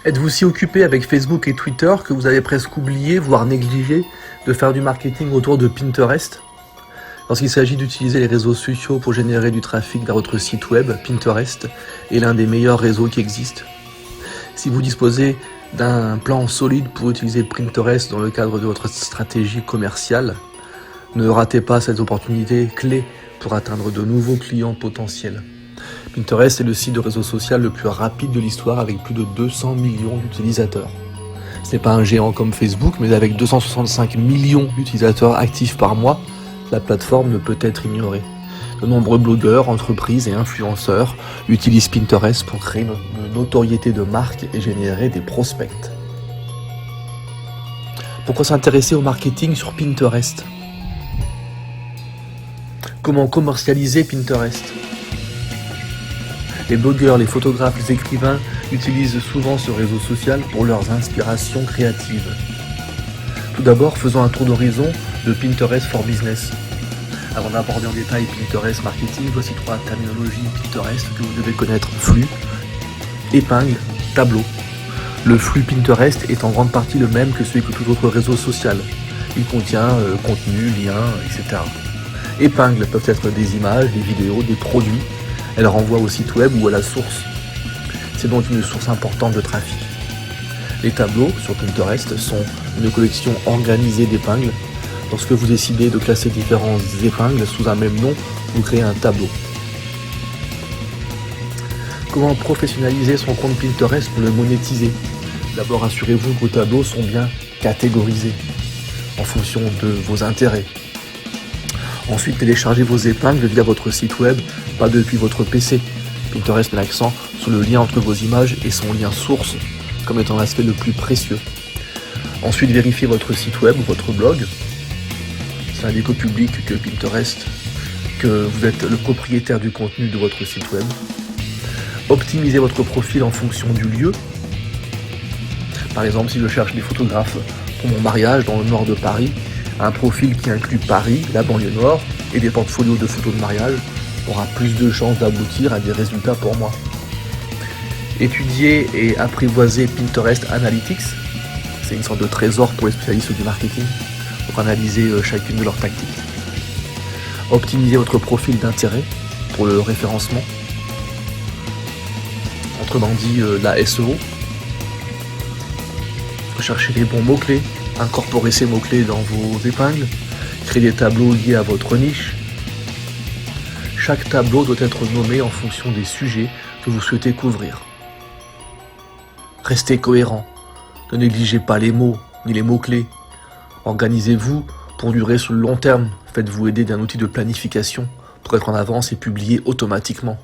Êtes-vous si occupé avec Facebook et Twitter que vous avez presque oublié, voire négligé, de faire du marketing autour de Pinterest? Lorsqu'il s'agit d'utiliser les réseaux sociaux pour générer du trafic vers votre site web, Pinterest est l'un des meilleurs réseaux qui existent. Si vous disposez d'un plan solide pour utiliser Pinterest dans le cadre de votre stratégie commerciale, ne ratez pas cette opportunité clé pour atteindre de nouveaux clients potentiels. Pinterest est le site de réseau social le plus rapide de l'histoire avec plus de 200 millions d'utilisateurs. Ce n'est pas un géant comme Facebook, mais avec 265 millions d'utilisateurs actifs par mois, la plateforme ne peut être ignorée. De nombreux blogueurs, entreprises et influenceurs utilisent Pinterest pour créer une notoriété de marque et générer des prospects. Pourquoi s'intéresser au marketing sur Pinterest? Comment commercialiser Pinterest? Les blogueurs, les photographes, les écrivains utilisent souvent ce réseau social pour leurs inspirations créatives. Tout d'abord, faisons un tour d'horizon de Pinterest for Business. Avant d'aborder en détail Pinterest Marketing, voici 3 terminologies Pinterest que vous devez connaître. Flux, épingle, tableau. Le flux Pinterest est en grande partie le même que celui que tout autre réseau social. Il contient contenu, liens, etc. Épingles peuvent être des images, des vidéos, des produits. Elles renvoient au site web ou à la source. C'est donc une source importante de trafic. Les tableaux sur Pinterest sont une collection organisée d'épingles. Lorsque vous décidez de classer différentes épingles sous un même nom, vous créez un tableau. Comment professionnaliser son compte Pinterest pour le monétiser? D'abord, assurez-vous que vos tableaux sont bien catégorisés en fonction de vos intérêts. Ensuite, téléchargez vos épingles via votre site web, pas depuis votre PC. Pinterest met l'accent sur le lien entre vos images et son lien source comme étant l'aspect le plus précieux. Ensuite, vérifiez votre site web ou votre blog. Ça indique au public que Pinterest, que vous êtes le propriétaire du contenu de votre site web. Optimisez votre profil en fonction du lieu. Par exemple, si je cherche des photographes pour mon mariage dans le nord de Paris, un profil qui inclut Paris, la banlieue nord et des portfolios de photos de mariage aura plus de chances d'aboutir à des résultats pour moi. Étudier et apprivoiser Pinterest Analytics, c'est une sorte de trésor pour les spécialistes du marketing, pour analyser chacune de leurs tactiques. Optimiser votre profil d'intérêt pour le référencement, autrement dit la SEO. Recherchez les bons mots-clés, incorporez ces mots-clés dans vos épingles, créez des tableaux liés à votre niche. Chaque tableau doit être nommé en fonction des sujets que vous souhaitez couvrir. Restez cohérent, ne négligez pas les mots ni les mots-clés. Organisez-vous pour durer sur le long terme, faites-vous aider d'un outil de planification pour être en avance et publier automatiquement.